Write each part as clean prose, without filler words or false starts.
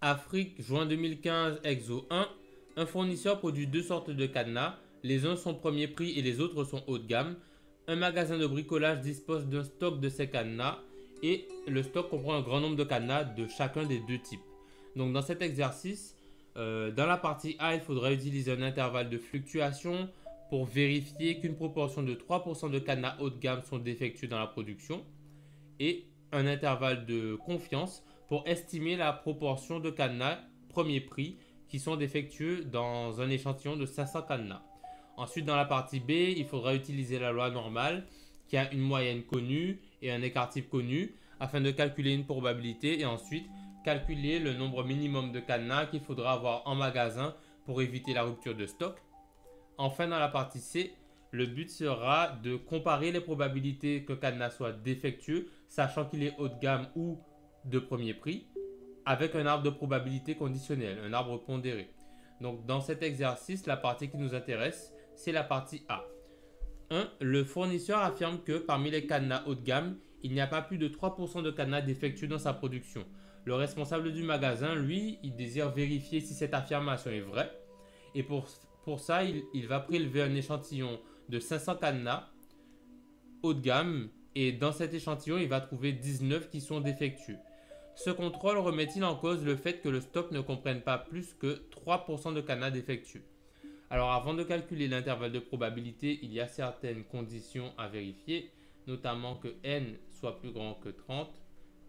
Afrique, juin 2015, Exo 1. Un fournisseur produit deux sortes de cadenas. Les uns sont premier prix et les autres sont haut de gamme. Un magasin de bricolage dispose d'un stock de ces cadenas et le stock comprend un grand nombre de cadenas de chacun des deux types. Donc dans cet exercice, dans la partie A, il faudra utiliser un intervalle de fluctuation pour vérifier qu'une proportion de 3% de cadenas haut de gamme sont défectueux dans la production et un intervalle de confiance pour estimer la proportion de cadenas premier prix qui sont défectueux dans un échantillon de 500 cadenas. Ensuite, dans la partie B, il faudra utiliser la loi normale qui a une moyenne connue et un écart type connu afin de calculer une probabilité et ensuite calculer le nombre minimum de cadenas qu'il faudra avoir en magasin pour éviter la rupture de stock. Enfin, dans la partie C, le but sera de comparer les probabilités qu'un cadenas soit défectueux, sachant qu'il est haut de gamme ou de premier prix, avec un arbre de probabilité conditionnel, un arbre pondéré. Donc dans cet exercice, la partie qui nous intéresse, c'est la partie A. 1. Le fournisseur affirme que parmi les cadenas haut de gamme, il n'y a pas plus de 3% de cadenas défectueux dans sa production. Le responsable du magasin, lui, il désire vérifier si cette affirmation est vraie. Et pour ça, il va prélever un échantillon de 500 cadenas haut de gamme. Et dans cet échantillon, il va trouver 19 qui sont défectueux. Ce contrôle remet-il en cause le fait que le stock ne comprenne pas plus que 3% de cadenas défectueux? Alors avant de calculer l'intervalle de probabilité, il y a certaines conditions à vérifier, notamment que n soit plus grand que 30,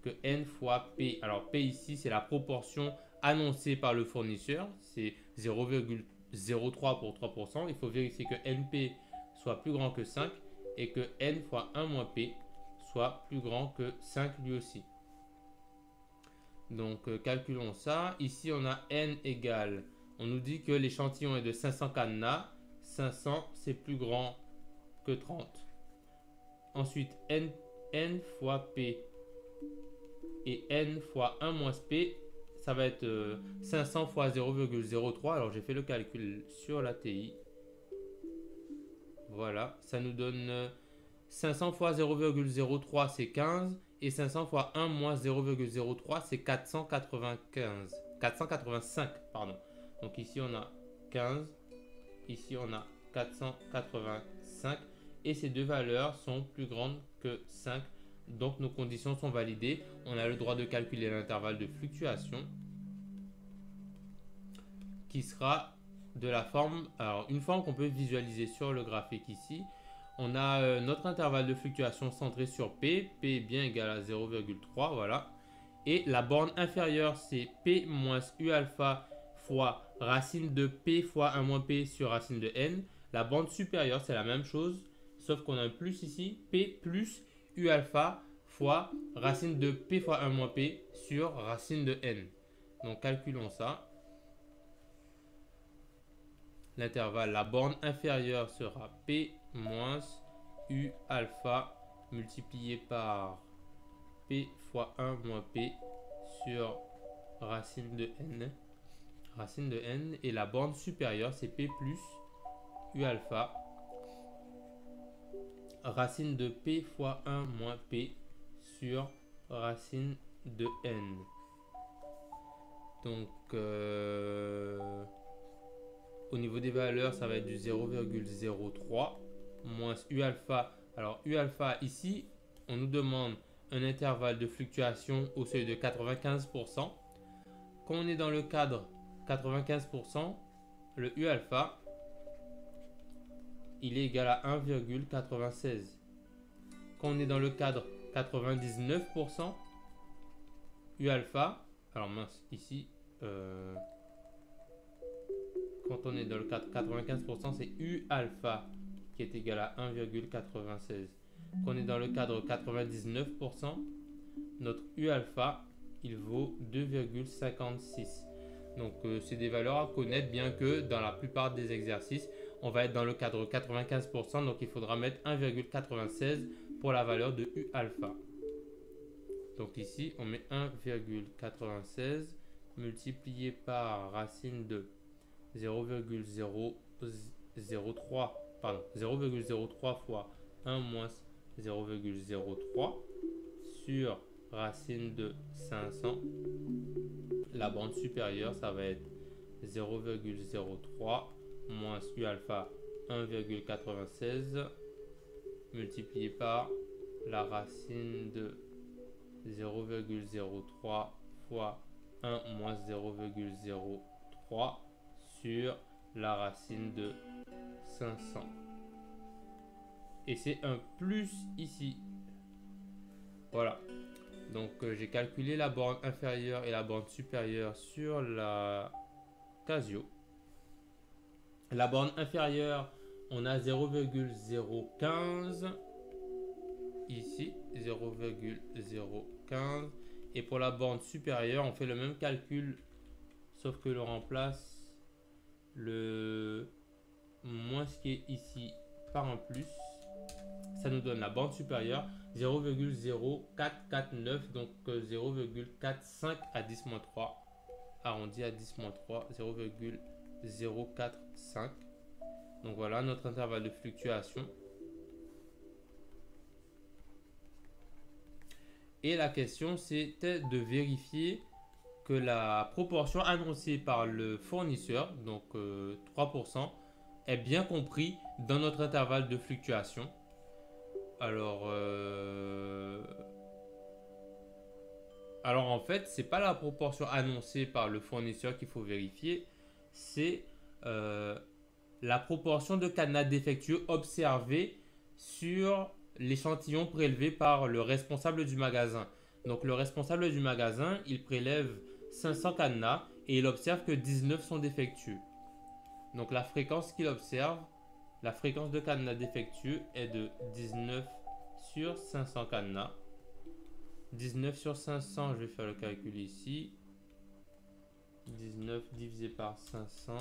que n fois p. Alors p ici, c'est la proportion annoncée par le fournisseur, c'est 0,03 pour 3%. Il faut vérifier que np soit plus grand que 5 et que n fois 1 moins p soit plus grand que 5 lui aussi. Donc calculons ça. Ici on a n égale, on nous dit que l'échantillon est de 500 cadenas. 500 c'est plus grand que 30. Ensuite n fois p et n fois 1 moins p, ça va être 500 fois 0,03. Alors j'ai fait le calcul sur la TI. Voilà, ça nous donne 500 fois 0,03 c'est 15 et 500 fois 1 moins 0,03 c'est 485 pardon. Donc ici on a 15, ici on a 485 et ces deux valeurs sont plus grandes que 5. Donc nos conditions sont validées. On a le droit de calculer l'intervalle de fluctuation qui sera de la forme, alors une forme qu'on peut visualiser sur le graphique ici. On a notre intervalle de fluctuation centré sur P, P est bien égal à 0,3, voilà. Et la borne inférieure, c'est P moins U alpha fois racine de P fois 1 moins P sur racine de N. La borne supérieure, c'est la même chose, sauf qu'on a un plus ici, P plus U alpha fois racine de P fois 1 moins P sur racine de N. Donc calculons ça. L'intervalle, la borne inférieure sera P moins U alpha multiplié par P fois 1 moins P sur racine de N. Racine de N. Et la borne supérieure, c'est P plus U alpha racine de P fois 1 moins P sur racine de N. Donc, au niveau des valeurs, ça va être du 0,03 moins U alpha. Alors U alpha ici, on nous demande un intervalle de fluctuation au seuil de 95%. Quand on est dans le cadre 95%, le U alpha, il est égal à 1,96. Quand on est dans le cadre 99%, U alpha, alors mince, ici, quand on est dans le cadre 95%, c'est U alpha qui est égal à 1,96. Quand on est dans le cadre 99%, notre U alpha, il vaut 2,56. Donc c'est des valeurs à connaître, bien que dans la plupart des exercices, on va être dans le cadre 95%, donc il faudra mettre 1,96 pour la valeur de U alpha. Donc ici, on met 1,96 multiplié par racine de 0,03 fois 1 moins 0,03 sur racine de 500 La borne supérieure, ça va être 0,03 moins U alpha 1,96 multiplié par la racine de 0,03 fois 1 moins 0,03 sur la racine de 500. Et c'est un plus ici. Voilà. Donc j'ai calculé la borne inférieure et la borne supérieure sur la Casio. La borne inférieure, on a 0,015 ici, 0,015. Et pour la borne supérieure, on fait le même calcul, sauf que l'on remplace le moins ce qui est ici par un plus. Ça nous donne la borne supérieure 0,0449, donc 0,45 à 10-3, arrondi à 10-3, 0,045. Donc voilà notre intervalle de fluctuation. Et la question, c'était de vérifier que la proportion annoncée par le fournisseur, donc 3%, est bien compris dans notre intervalle de fluctuation. Alors en fait, c'est pas la proportion annoncée par le fournisseur qu'il faut vérifier, c'est la proportion de cadenas défectueux observée sur l'échantillon prélevé par le responsable du magasin. Donc le responsable du magasin, il prélève 500 cadenas et il observe que 19 sont défectueux. Donc la fréquence qu'il observe, la fréquence de cadenas défectueux est de 19 sur 500 cadenas. 19 sur 500, je vais faire le calcul ici. 19 divisé par 500,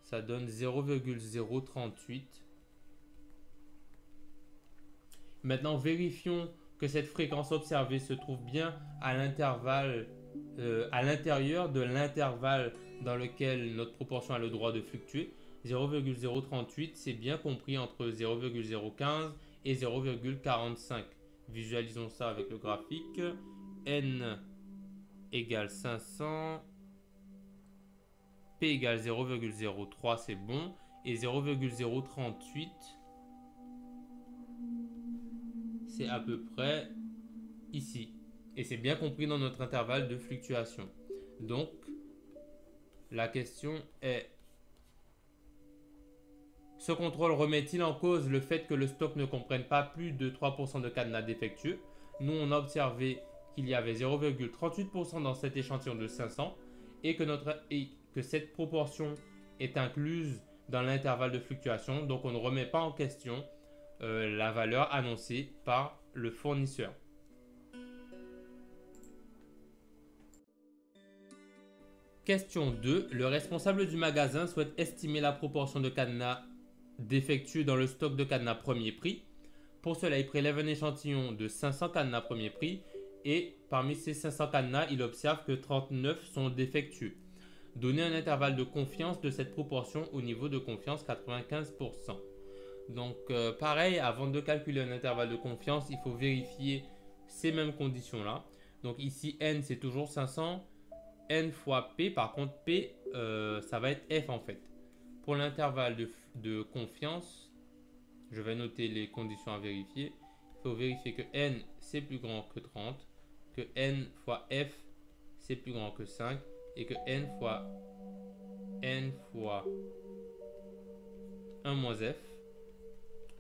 ça donne 0,038. Maintenant, vérifions que cette fréquence observée se trouve bien à l'intervalle, à l'intérieur de l'intervalle dans lequel notre proportion a le droit de fluctuer. 0,038, c'est bien compris entre 0,015 et 0,45. Visualisons ça avec le graphique. N égale 500. P égale 0,03, c'est bon. Et 0,038, c'est à peu près ici. Et c'est bien compris dans notre intervalle de fluctuation. Donc, la question est: ce contrôle remet-il en cause le fait que le stock ne comprenne pas plus de 3% de cadenas défectueux? Nous, on a observé qu'il y avait 0,38% dans cet échantillon de 500 et que cette proportion est incluse dans l'intervalle de fluctuation. Donc, on ne remet pas en question la valeur annoncée par le fournisseur. Question 2. Le responsable du magasin souhaite estimer la proportion de cadenas défectueux dans le stock de cadenas premier prix. Pour cela, il prélève un échantillon de 500 cadenas premier prix et parmi ces 500 cadenas, il observe que 39 sont défectueux. Donnez un intervalle de confiance de cette proportion au niveau de confiance 95%. Donc pareil, avant de calculer un intervalle de confiance, il faut vérifier ces mêmes conditions là. Donc ici N c'est toujours 500, N fois P, par contre P ça va être F en fait. Pour l'intervalle de confiance, je vais noter les conditions à vérifier. Il faut vérifier que N c'est plus grand que 30, que N fois F c'est plus grand que 5 et que N fois 1 moins F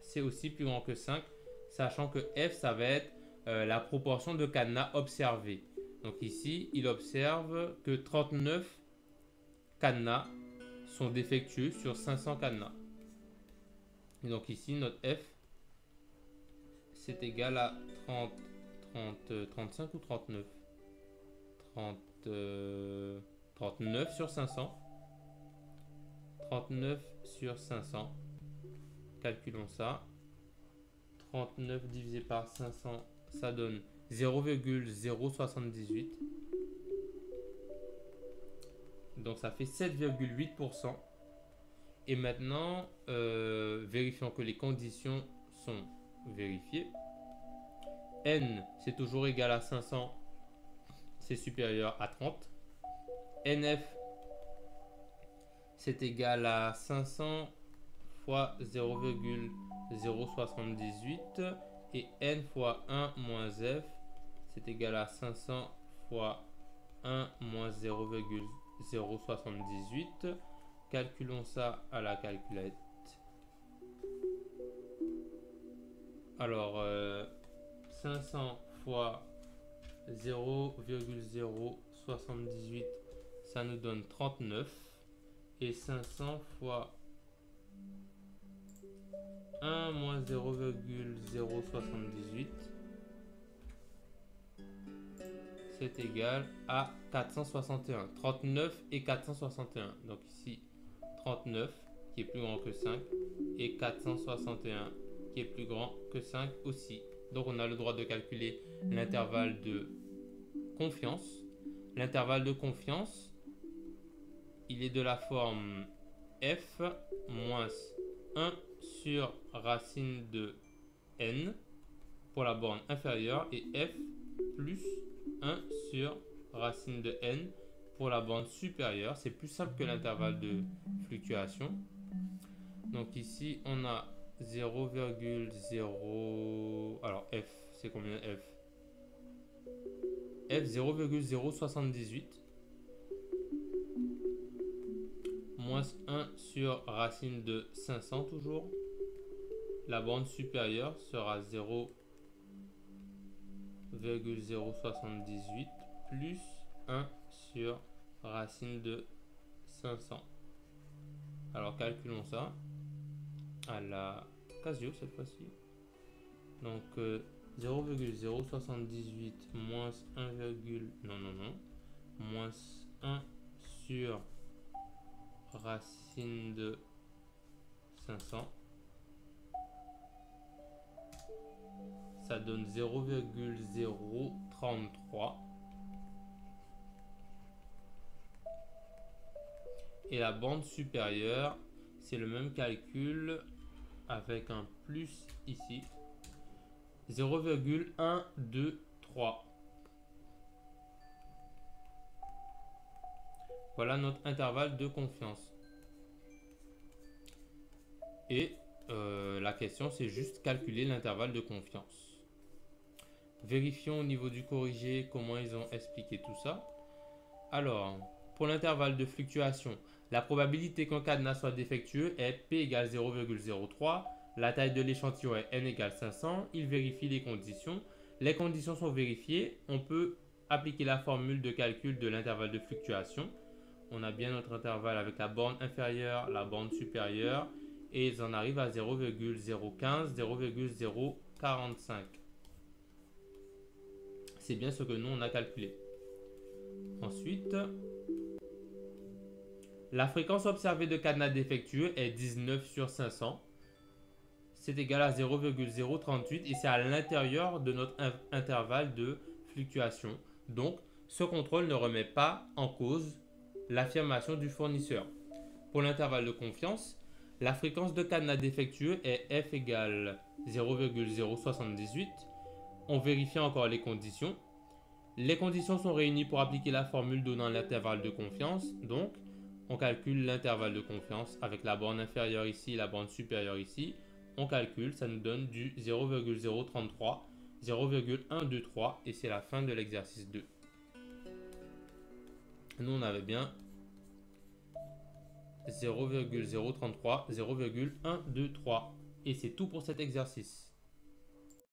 c'est aussi plus grand que 5, sachant que F, ça va être la proportion de cadenas observés. Donc ici, il observe que 39 cadenas sont défectueux sur 500 cadenas. Et donc ici, notre F, c'est égal à 35 ou 39 39 sur 500. 39 sur 500. Calculons ça. 39 divisé par 500, ça donne 0,078. Donc ça fait 7,8%. Et maintenant, vérifions que les conditions sont vérifiées. N, c'est toujours égal à 500, c'est supérieur à 30. NF c'est égal à 500 fois 0,078 et N fois 1 moins F c'est égal à 500 fois 1 moins 0,078. Calculons ça à la calculette. Alors, 500 fois 0,078, ça nous donne 39. Et 500 fois 1 moins 0,078, c'est égal à 461. 39 et 461. Donc ici, 39 qui est plus grand que 5 et 461 qui est plus grand que 5 aussi. Donc on a le droit de calculer l'intervalle de confiance. L'intervalle de confiance, il est de la forme f moins 1 sur racine de n pour la borne inférieure et f plus 1 sur racine de n pour la borne supérieure. C'est plus simple que l'intervalle de fluctuation. Donc ici, on a 0,0... Alors f, c'est combien f? F 0,078 moins 1 sur racine de 500 toujours. La borne supérieure sera 0,078 plus 1 sur racine de 500. Alors calculons ça à la Casio cette fois-ci. Donc 0,078 moins 1, moins 1 sur racine de 500, ça donne 0,033 et la bande supérieure c'est le même calcul avec un plus ici, 0,123. Voilà notre intervalle de confiance. Et la question, c'est juste calculer l'intervalle de confiance. Vérifions au niveau du corrigé comment ils ont expliqué tout ça. Alors, pour l'intervalle de fluctuation, la probabilité qu'un cadenas soit défectueux est P égale 0,03. La taille de l'échantillon est N égale 500. Il vérifie les conditions. Les conditions sont vérifiées. On peut appliquer la formule de calcul de l'intervalle de fluctuation. On a bien notre intervalle avec la borne inférieure, la borne supérieure. Et ils en arrivent à 0,015, 0,045. C'est bien ce que nous, on a calculé. Ensuite, la fréquence observée de cadenas défectueux est 19 sur 500. C'est égal à 0,038 et c'est à l'intérieur de notre intervalle de fluctuation. Donc, ce contrôle ne remet pas en cause l'affirmation du fournisseur. Pour l'intervalle de confiance, la fréquence de cadenas défectueux est F égale 0,078. On vérifie encore les conditions. Les conditions sont réunies pour appliquer la formule donnant l'intervalle de confiance. Donc, on calcule l'intervalle de confiance avec la borne inférieure ici, la borne supérieure ici. On calcule, ça nous donne du 0,033, 0,123 et c'est la fin de l'exercice 2. Nous, on avait bien 0,033, 0,123 et c'est tout pour cet exercice.